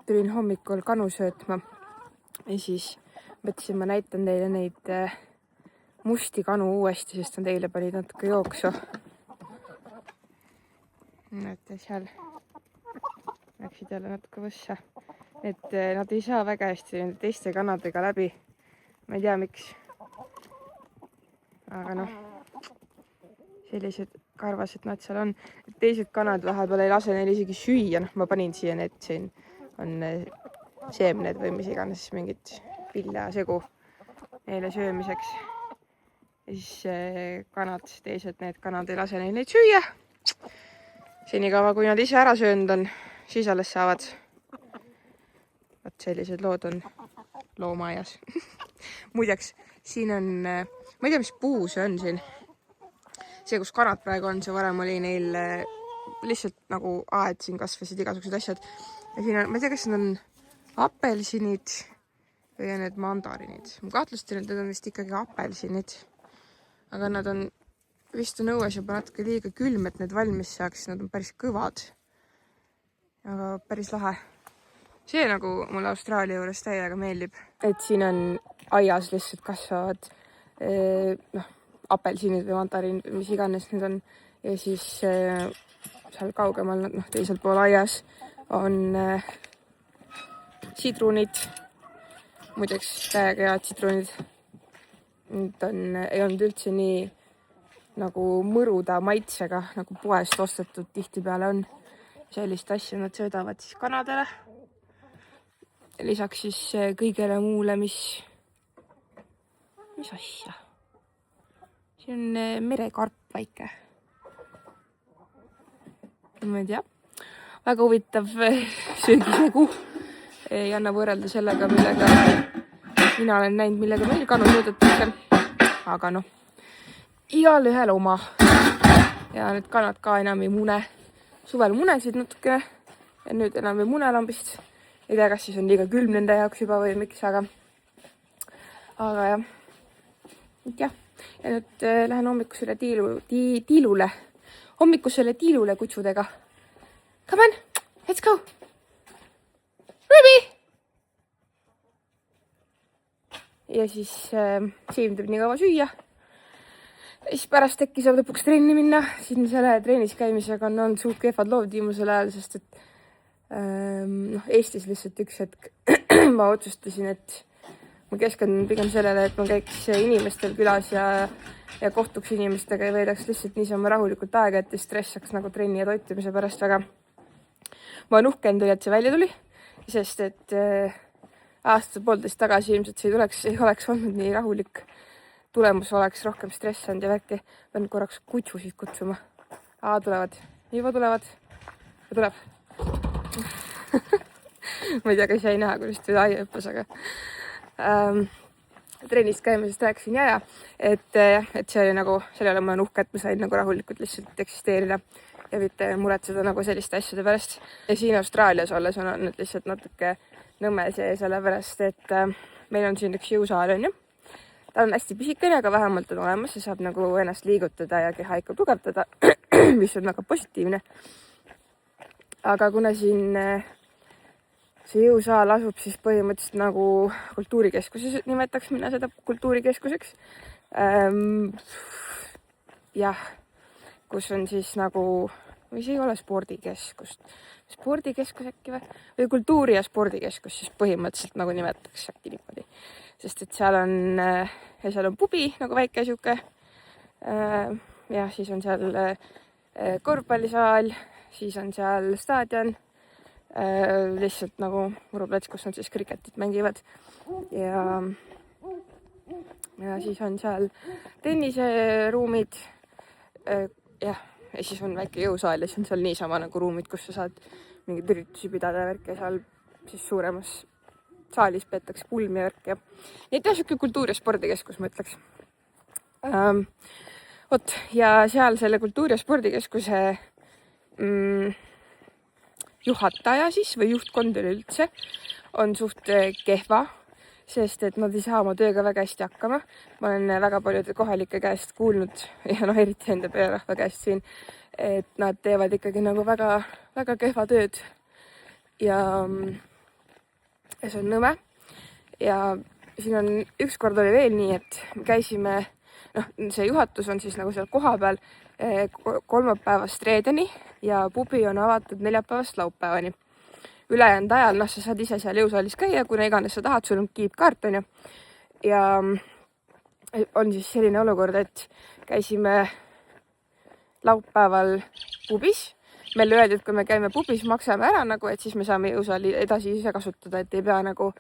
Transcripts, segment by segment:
tulin hommikul kanu söötma ja siis mõtlesin, ma näitan teile neid musti kanu uuesti, sest nad eile panid natuke jooksu. Näete, seal läksid jälle natuke võssa. Et nad ei saa väga hästi teiste kanadega läbi. Ma ei tea, miks. Aga noh, sellised karvased nad seal on. Teised kanad vahepeal ei lase neil isegi süüa. Ma panin siia need, siin on seemned või mis iganes mingid viljasegu neile söömiseks. Ja siis kanad, teised need kanad ei lase neil neid süüa. Senikaua, kui nad ise ära söönud on, siis alles saavad. Vaat sellised lood on loomaajas. Muideks, siin on, ma ei tea, mis puu see on siin. See, kus kanad praegu on, see varem oli neil lihtsalt nagu aed, siin kasvasid igasugused asjad. Ja siin on, ma ei tea, kas need on apelsinid või on need mandarinid. Ma kahtlustan, et need on vist ikkagi apelsinid. Aga nad on vist on õues juba natuke liiga külm, et need valmis saaks. Nad on päris kõvad. Aga päris lahe. See nagu mulle Austraalia juures täiega meeldib. Et siin on aias lihtsalt kasvavad apelsinid või mandarinid või mis iganes need on. Ja siis seal kaugemal, teisel pool aias on sidrunid. Muideks täiega head sidrunid. Need ei olnud üldse nii nagu mõruda maitsega, nagu poest ostetud tihti peale on. Sellist asja nad söödavad siis kanadele. Lisaks siis kõigele muule, mis asja? See on merekarp väike. Ma ei tea. Väga huvitav söögisegu. Ei anna võrrelda sellega, millega mina olen näinud, millega meil kanu söödetakse. Aga noh, igal ühel oma. Ja need kanad ka enam ei mune. Suvel munesid natukene ja nüüd enam ei mune lambist. Ei tea, kas siis on liiga külm nende jaoks juba või miks, aga jah. Ja nüüd lähen hommikusele tiilule. Hommikusele tiilule kutsudega. Come on, let's go. Ruby! Ja siis Siim teeb nii kaua süüa. Ja siis pärast äkki saab lõpuks trenni minna. Siin selle trennis käimisega on olnud suht kehvad lood viimasel ajal, sest et Eestis lihtsalt üks hetk ma otsustasin, et ma keskendun pigem sellele, et ma käiks inimestel külas ja kohtuks inimestega ja veedaks lihtsalt niisama rahulikult aega, et ei stressaks nagu trenni ja toitumise pärast väga. Ma olen uhke endale, et see välja tuli, sest et aasta poolteist tagasi ilmselt see ei oleks olnud nii rahulik. Tulemus oleks rohkem stressanud ja värki. Pean korraks kutsusid kutsuma. Tulevad. Juba tulevad. Ja tuleb. Ma ei tea, kas jäi näha, kuidas ta aia hüppas, aga trennist käimisest rääkisin et see oli nagu, selle ole ma olen uhke, et ma sain nagu rahulikult lihtsalt eksisteerida ja mitte muretseda nagu selliste asjade pärast. Ja siin Austraalias olles on olnud lihtsalt natuke nõme see sellepärast, et meil on siin üks jõusaal, on ju. Ta on hästi pisikene, aga vähemalt on olemas ja saab nagu ennast liigutada ja keha ikka tugevdada, mis on väga positiivne. Aga kuna siin see jõusaal asub siis põhimõtteliselt nagu kultuurikeskuses, nimetaks minna seda kultuurikeskuseks. Jah, kus on siis nagu, või see ei ole spordikeskus äkki või kultuuri- ja spordikeskus siis põhimõtteliselt nagu nimetaks äkki niimoodi. Sest et seal on pubi nagu väike siuke. Ja siis on seal korvpallisaal, siis on seal staadion. Lihtsalt nagu Muruplats, kus on siis kriketit mängivad ja siis on seal tenniseruumid ja siis on väike jõusaal ja siis on seal niisama nagu ruumid, kus sa saad mingid üritusi pidada ja värk ja seal siis suuremas saalis peetakse pulmi ja värk ja nii et siuke kultuur- ja spordikeskus, ma ütleks. Ja seal selle kultuuri- ja spordikeskuse juhataja siis või juhtkond üleüldse on suht kehva, sest et nad ei saa oma tööga väga hästi hakkama. Ma olen väga paljude kohalike käest kuulnud ja eriti enda pearahva käest siin, et nad teevad ikkagi nagu väga, väga kehva tööd ja ja see on Nõmme. Ja siin on ükskord oli veel nii, et me käisime, see juhatus on siis nagu seal koha peal kolmapäevast reedeni ja pubi on avatud neljapäevast laupäevani. Ülejäänud ajal, sa saad ise seal jõusaalis käia, kuna iganes sa tahad, sul on kiipkaart, on ju. Ja on siis selline olukord, et käisime laupäeval pubis. Meile öeldi, et kui me käime pubis, maksame ära nagu, et siis me saame jõusaali edasi ise kasutada, et ei pea nagu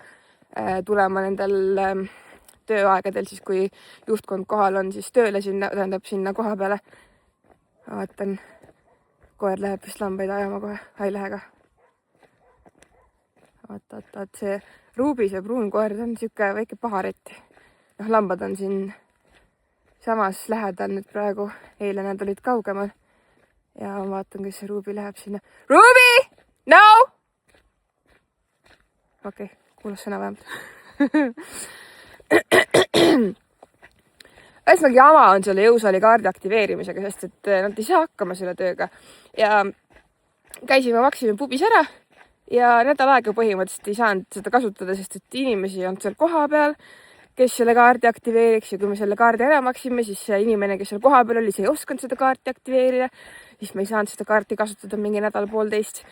tulema nendel tööaegadel, siis kui juhtkond kohal on, siis tööle sinna koha peale. Vaatan, koer läheb vist lambaid ajama kohe, ei lähe ka. Vaata, see Ruubi, see pruun koer, ta on siuke väike paharett. Lambad on siin samas lähedal nüüd praegu, eile nad olid kaugemal. Ja ma vaatan, kes see Ruubi läheb sinna. Ruubi! No! Okei, kuulas sõna vähemalt. Ühesõnaga jama on selle jõusaali kaardi aktiveerimisega, sest et nad ei saa hakkama selle tööga. Ja maksime pubis ära ja nädal aega põhimõtteliselt ei saanud seda kasutada, sest et inimesi on seal koha peal, kes selle kaardi aktiveeriks ja kui me selle kaardi ära maksime, siis see inimene, kes seal koha peal oli, see ei osanud seda kaarti aktiveerida, siis me ei saanud seda kaarti kasutada mingi nädal-poolteist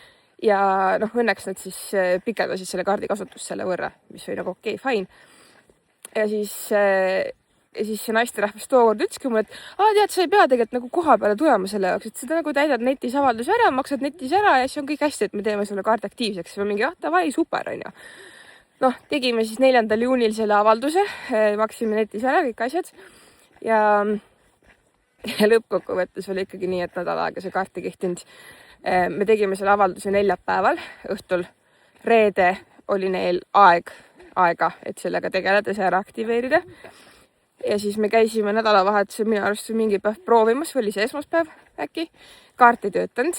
ja õnneks nad siis pikendasid selle kaardi kasutust selle võrra, mis oli nagu okei, fine. Ja siis see naisterahvas tookord ütleski mulle, et tead, sa ei pea tegelikult nagu koha peale tulema selle jaoks, et seda nagu täidad netis avalduse ära, maksad netis ära ja siis on kõik hästi, et me teeme sulle kaardi aktiivseks. Ja mingi, davai, super, on ju. Tegime siis 4. juunil selle avalduse, maksime netis ära kõik asjad ja lõppkokkuvõttes oli ikkagi nii, et nädal aega see kaart ei kehtinud. Me tegime selle avalduse neljapäeval õhtul. Reede oli neil aega, et sellega tegeleda, see ära aktiveerida. Ja siis me käisime nädalavahetusel minu arust mingi päev proovimas, oli see esmaspäev äkki, kaart ei töötanud.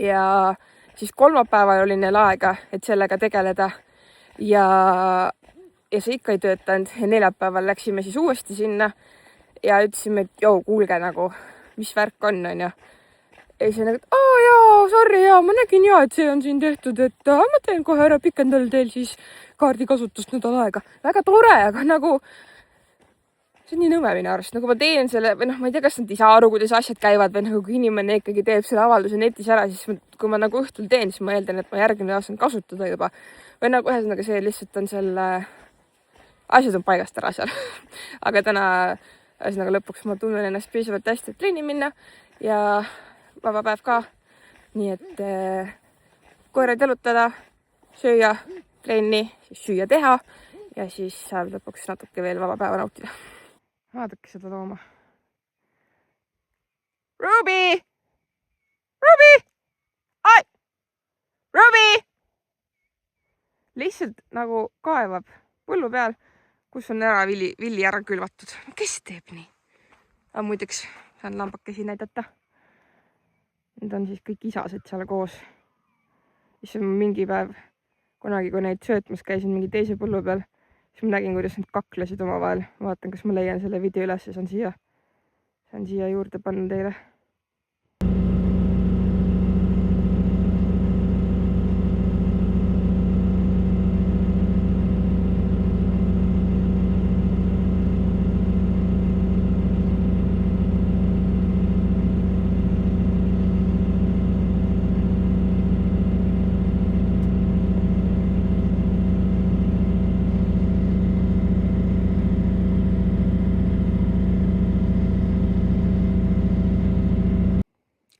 Ja siis kolmapäeval oli neil aega, et sellega tegeleda ja see ikka ei töötanud ja neljapäeval läksime siis uuesti sinna ja ütlesime, et kuulge nagu, mis värk on ju. Ja siis nagu, et sorry, ma nägin et see on siin tehtud, et ma teen kohe ära, pikendan teil siis kaardi kasutust nädal aega. Väga tore, aga nagu see on nii Nõmme minu arust, nagu ma teen selle, või ma ei tea, kas nad ei saa aru, kuidas asjad käivad või nagu kui inimene ikkagi teeb selle avalduse netis ära, siis kui ma nagu õhtul teen, siis ma eeldan, et ma järgmine aasta on kasutada juba. Või nagu ühesõnaga see lihtsalt on selle, asjad on paigast ära seal. Aga täna ühesõnaga lõpuks ma tunnen ennast piisavalt hästi, et trenni minna ja vaba päev ka. Nii et koerad jalutada, sööja, trenni, siis süüa teha ja siis saab lõpuks natuke veel vaba päeva nautida. Vaadake seda looma. Ruby! Ruby! Ai! Ruby! Lihtsalt nagu kaevab põllu peal, kus on ära villi ära külvatud. Kes teeb nii? Aga muideks saan lambakesi näidata. Need on siis kõik isased seal koos. Siis on mingi päev, kunagi kui neid söötmas käisin mingi teise põllu peal, siis ma nägin, kuidas nad kaklesid oma vahel. Vaatan, kas ma leian selle video üles ja saan siia juurde panna teile.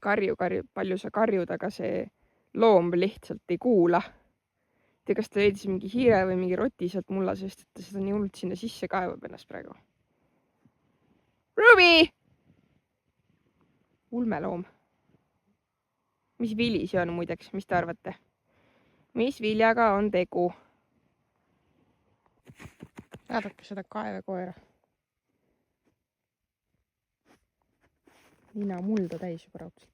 Karju, palju sa karjud, aga see loom lihtsalt ei kuula. Tea, kas ta leidis mingi hiire või mingi roti sealt mulla, sest et ta seda nii hullult sinna sisse kaevab ennast praegu. Ruby! Ulmeloom. Mis vili see on muideks, mis te arvate? Mis viljaga on tegu? Vaadake seda kaevekoera. Nina mulda täis juba raudselt.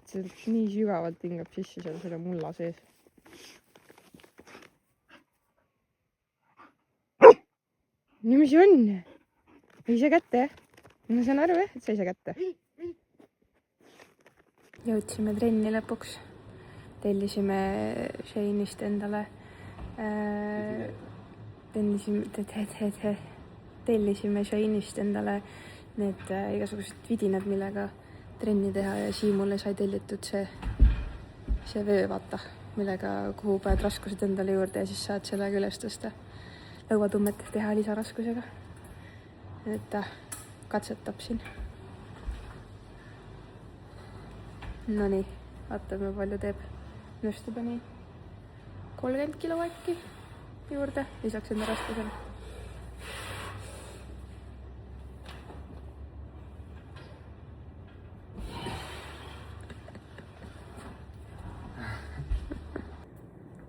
See nii sügavalt hingab sisse seal selle mulla sees. No mis on? Ei saa kätte, jah? Ma saan aru, jah, et sa ei saa kätte. jõudsime trenni lõpuks. Tellisime Shane'ist endale tellisime Shane'ist endale need igasugused vidinad, millega trenni teha ja Siimule sai tellitud see vöö, vaata, millega, kuhu paned raskused endale juurde ja siis saad sellega üles tõsta. Lõuatummet teha lisaraskusega. Et ta katsetab siin. No nii, vaatame palju teeb. Nõustub nii 30 kilo äkki juurde, lisaks enda raskusele.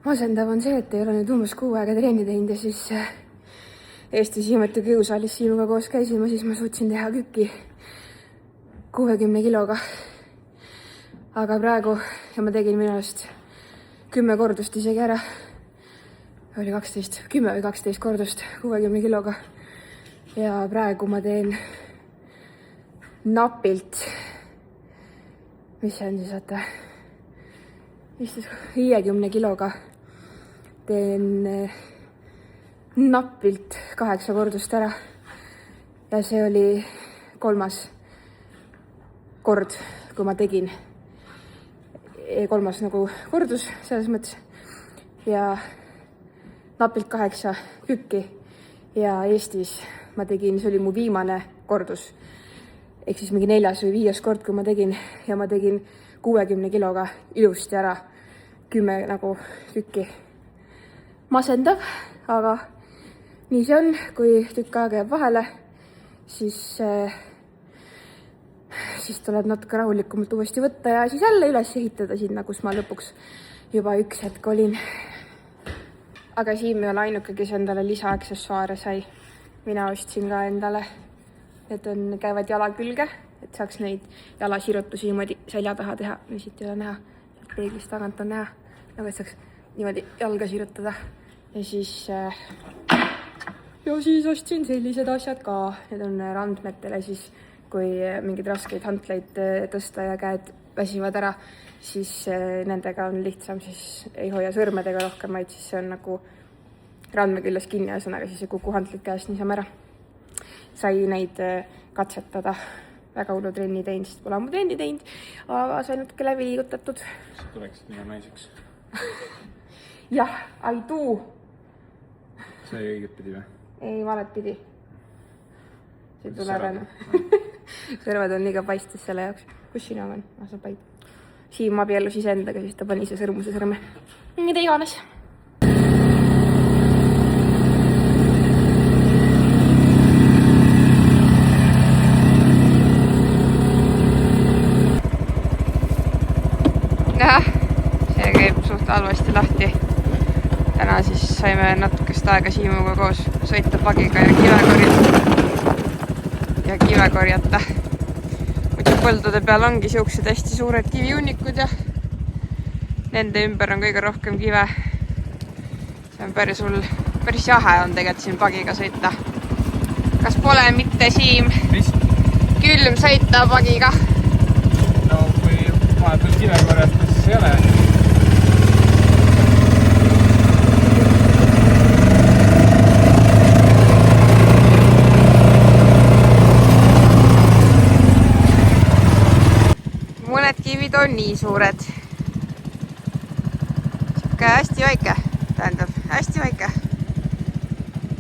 Masendav on see, et ei ole nüüd umbes 6 aega trenni teinud ja siis Eestis Hiimetu kiusaalis Siimuga koos käisime, siis ma suutsin teha kükki 60 kiloga. Aga praegu, ja ma tegin minu arust 10 kordust isegi ära, oli 10 või 12 kordust 60 kiloga. Ja praegu ma teen napilt, mis see on siis, vaata, 50 kiloga teen napilt 8 kordust ära. Ja see oli 3. kord, kui ma tegin 3. nagu kordus selles mõttes. Ja napilt 8 kükki. Ja Eestis ma tegin, see oli mu viimane kordus. Ehk siis mingi 4. või 5. kord, kui ma tegin. Ja ma tegin 60 kiloga ilusti ära 10 nagu tükki. Masendav, aga nii see on, kui tükk aega jääb vahele, siis tuleb natuke rahulikumalt uuesti võtta ja siis jälle üles ehitada sinna, kus ma lõpuks juba üks hetk olin. Aga Siim ei ole ainuke, kes endale lisaaksessuaare sai. Mina ostsin ka endale. Need käivad jala külge, et saaks neid jalasirutusi niimoodi selja taha teha. Siit ei ole näha, peeglist tagant on näha, nagu et saaks niimoodi jalga sirutada. Ja siis ostsin sellised asjad ka. Need on randmetele siis, kui mingeid raskeid hantleid tõsta ja käed väsivad ära, siis nendega on lihtsam, siis ei hoia sõrmedega rohkem, vaid siis see on nagu randme küljes kinni ja sõnaga siis ei kuku hantlid käest niisama ära. Sai neid katsetada. Väga hullu trenni teinud, sest pole ammu trenni teinud, aga sai natuke läbi liigutatud. Sa tuleksid minu naiseks? Jah, ai tuu. See oli õiget pidi või? Ei, valet pidi. See tuleb enne. Sõrmed on liiga paistes selle jaoks. Kus sina on? Sa paid. Siim abiellus iseendaga, siis ta pani see sõrmuse sõrme. Mida iganes. See käib suht halvasti lahti. Täna siis saime natukest aega Siimuga koos sõita pagiga ja kive korjata. Muidu põldude peal ongi siuksed hästi suured kivijunnikud ja nende ümber on kõige rohkem kive. See on päris jahe on tegelikult siin pagiga sõita. Kas pole mitte, Siim? Külm sõita pagiga? No kui vahepeal kive korjata, siis ei ole. Mõned kivid on nii suured. Siuke hästi väike, tähendab, hästi väike.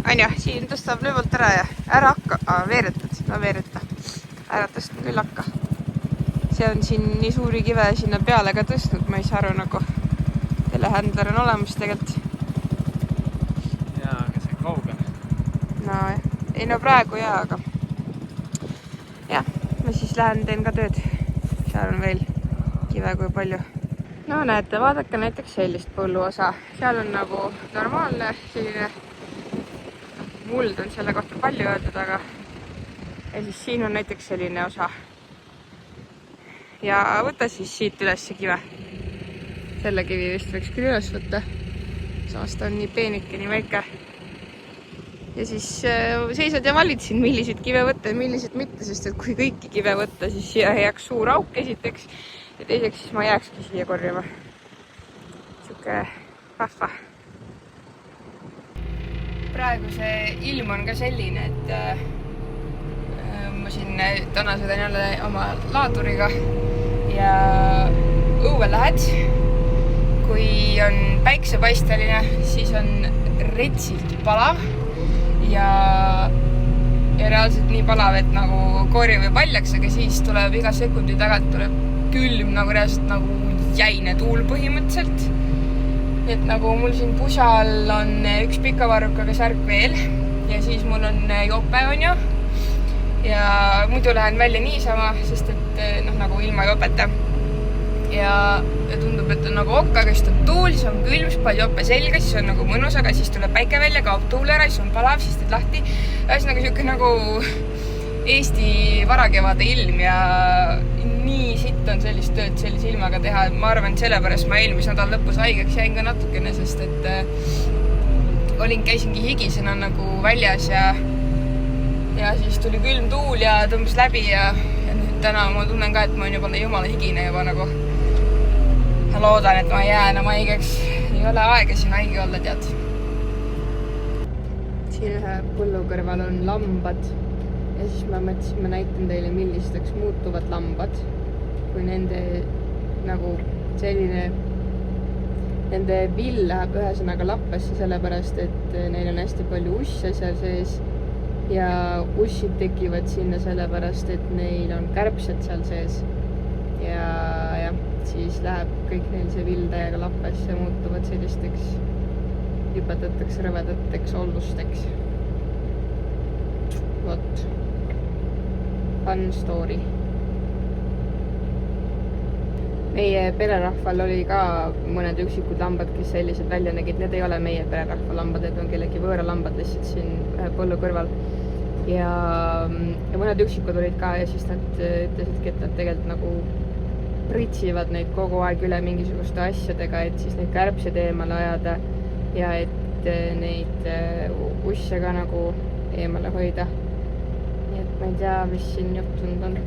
Anja, siin tõstab lõvult ära ja ära hakka. Veeretad, no veereta. Ära tõstnud küll hakka. See on siin nii suuri kive sinna peale ka tõstnud, ma ei saa aru nagu. Telehändler on olemas tegelikult. Jaa, aga see on kaugel. No, ei no praegu jaa, aga jah, ma siis lähen teen ka tööd. Seal on veel kive kui palju. No näete, vaadake näiteks sellist põlluosa. Seal on nagu normaalne selline muld on selle kohta palju öeldud, aga ja siis siin on näiteks selline osa. Ja võta siis siit üles kive. Selle kivi vist võiks küll üles võtta. Samas ta on nii peenike, nii väike. Ja siis seisad ja valid siin, milliseid kive võtta ja milliseid mitte, sest et kui kõiki kive võtta, siis siia jääks suur auk esiteks. ja teiseks siis ma jääkski siia korjama. Siuke vahva. Praegu see ilm on ka selline, et ma siin täna sõidan jälle oma laaduriga ja õue lähed. Kui on päiksepaisteline, siis on retsilt palav ja reaalselt nii palav, et nagu koori või paljaks, aga siis tuleb iga sekundi tagant tuleb külm nagu reaalselt nagu jäine tuul põhimõtteliselt. Et nagu mul siin pusal on üks pikavarrukaga särk veel ja siis mul on jope on ju. Ja muidu lähen välja niisama, sest et nagu ilma jopeta. Ja tundub, et on nagu okk, aga siis on tuul, siis on külm, siis paned jope selga, siis on nagu mõnus, aga siis tuleb päike välja, kaob tuul ära, siis on palav, siis teed lahti. Ühesõnaga siuke nagu Eesti varakevade ilm ja nii sitt on sellist tööd sellise ilmaga teha. Ma arvan, et sellepärast ma eelmise nädal lõpus haigeks jäin ka natukene, sest et käisingi higisena nagu väljas ja siis tuli külm tuul ja tõmbas läbi ja nüüd täna ma tunnen ka, et ma olen juba jumala higine juba nagu. Ma loodan, et ma jään oma haigeks. Ei ole aega siin haige olla, tead. Siin ühe põllu kõrval on lambad ja siis ma mõtlesin, ma näitan teile, millisteks muutuvad lambad, kui nende nagu selline, nende vill läheb ühesõnaga lappesse, sellepärast et neil on hästi palju usse seal sees ja ussid tekivad sinna sellepärast, et neil on kärbsed seal sees ja siis läheb kõik neil see vill täiega lappesse ja muutuvad sellisteks hüpetateks, rõvedateks ollusteks. Vot. Fun story. Meie pererahval oli ka mõned üksikud lambad, kes sellised välja nägid. Need ei ole meie pererahva lambad, need on kellegi võõra lambad lihtsalt siin põllu kõrval. Ja mõned üksikud olid ka ja siis nad ütlesidki, et nad tegelikult nagu pritsivad neid kogu aeg üle mingisuguste asjadega, et siis neid kärbseid eemale ajada ja et neid usse ka nagu eemale hoida. Nii et ma ei tea, mis siin juhtunud on.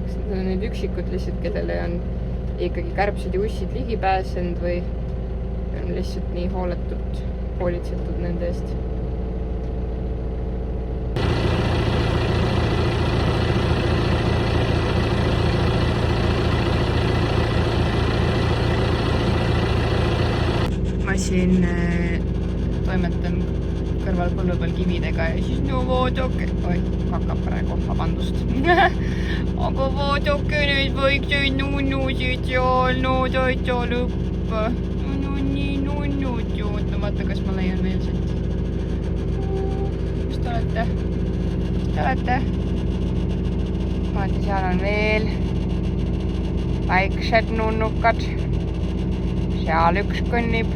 Kas need on need üksikud lihtsalt, kellele on ikkagi kärbsed ja ussid ligi pääsenud või on lihtsalt nii hooletult hoolitsetud nende eest. Ma siin toimetan kõrval põllu peal kividega ja siis no vaadake, hakkab praegu, vabandust. Aga vaadake nüüd võikseid nunnusid seal, no täitsa lõpp. No nii nunnud ju, no vaata, kas ma leian veel siit. Kus te olete? Kus te olete? Vaata, seal on veel väiksed nunnukad. Seal üks kõnnib.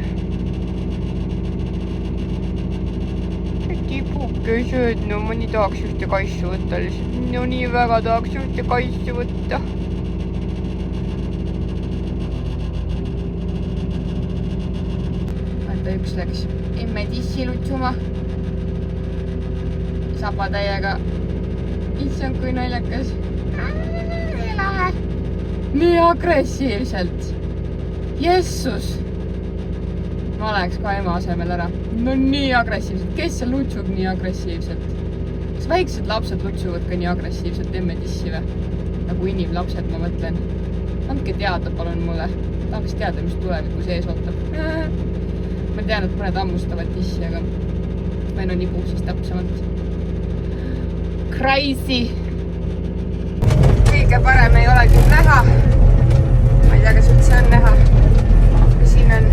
Tipukesed, no ma nii tahaks ühte kaissu võtta lihtsalt. No nii väga tahaks ühte kaissu võtta. Vaata, üks läks emme tissi lutsuma. Saba täiega. Issand, kui naljakas. Nii agressiivselt. Jessus. Ma läheks ka ema asemel ära. No nii agressiivselt. Kes seal lutsub nii agressiivselt? Kas väiksed lapsed lutsuvad ka nii agressiivselt emme tissi või? Nagu inimlapsed, ma mõtlen. Andke teada, palun mulle. Tahaks teada, mis tuleviku sees ootab. Ma tean, et mõned hammustavad tissi, aga ma ei nipu siis täpsemalt. Crazy! Kõige parem ei ole küll näha. Ma ei tea, kas üldse on näha. Siin on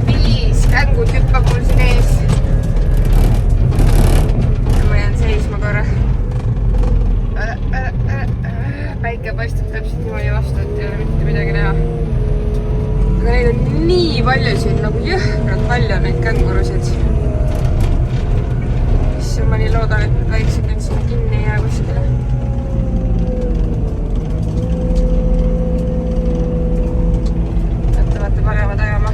5 kängud hüppab mul siin ees. Ma jään seisma korra. Päike paistab täpselt niimoodi vastu, et ei ole mitte midagi näha. Aga neid on nii palju siin, nagu jõhkralt palju neid kängurusid. Issand, ma nii loodan, et need väiksed nüüd siin kinni ei jää kuskile. Vaata, panevad ajama.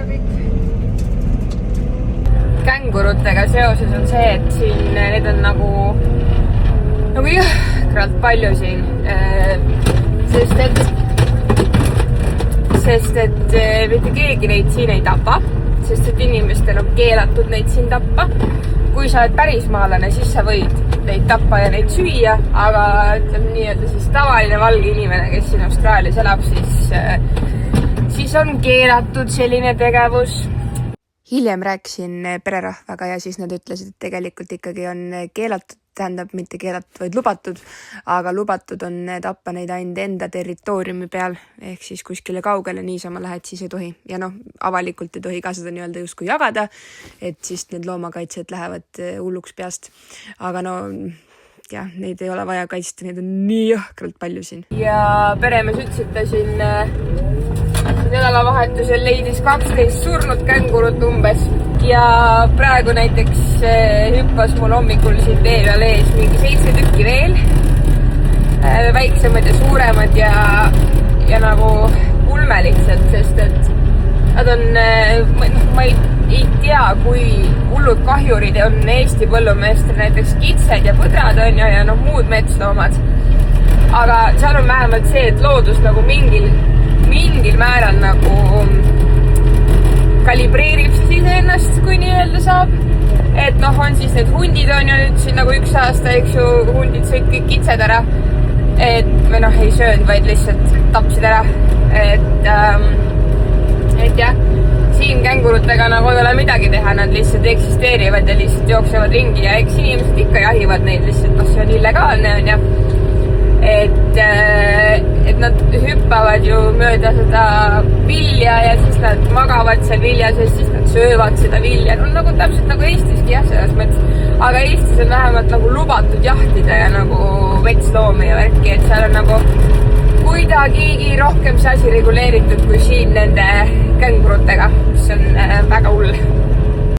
kõik. Kängurutega seoses on see, et siin need on nagu jõhkralt palju siin, sest et mitte keegi neid siin ei tapa, sest et inimestel on keelatud neid siin tappa. Kui sa oled pärismaalane, siis sa võid neid tappa ja neid süüa, aga ütleme nii-öelda siis tavaline valge inimene, kes siin Austraalias elab, siis on keelatud selline tegevus. Hiljem rääkisin pererahvaga ja siis nad ütlesid, et tegelikult ikkagi on keelatud, tähendab mitte keelatud, vaid lubatud, aga lubatud on tappa neid ainult enda territooriumi peal, ehk siis kuskile kaugele niisama lähed, siis ei tohi. Ja avalikult ei tohi ka seda nii-öelda justkui jagada, et siis need loomakaitsjad lähevad hulluks peast. Aga jah, neid ei ole vaja kaitsta, neid on nii jõhkralt palju siin. Ja peremees ütles, et ta siin nädalavahetusel leidis 12 surnud kängurut umbes ja praegu näiteks hüppas mul hommikul siin tee peal ees mingi 7 tükki veel, väiksemad ja suuremad ja nagu ulme lihtsalt, sest et nad on, ma ei tea, kui hullud kahjurid on Eesti põllumeestel, näiteks kitsed ja põdrad on ja muud metsloomad, aga seal on vähemalt see, et loodus nagu mingil määral nagu kalibreerib siis ennast, kui nii-öelda saab. Et on siis need hundid on ju nüüd siin nagu 1 aasta, eks ju, hundid sõid kõik kitsed ära. Või ei söönud, vaid lihtsalt tapsid ära. Et jah, siin kängurutega nagu ei ole midagi teha, nad lihtsalt eksisteerivad ja lihtsalt jooksevad ringi ja eks inimesed ikka jahivad neid lihtsalt, see on illegaalne on ja et nad hüppavad ju mööda seda vilja ja siis nad magavad seal vilja sees, siis nad söövad seda vilja, nagu täpselt nagu Eestiski jah, selles mõttes, aga Eestis on vähemalt nagu lubatud jahtida ja nagu metsloomi ja värki, et seal on nagu kuidagigi rohkem see asi reguleeritud kui siin nende kängurutega, mis on väga hull.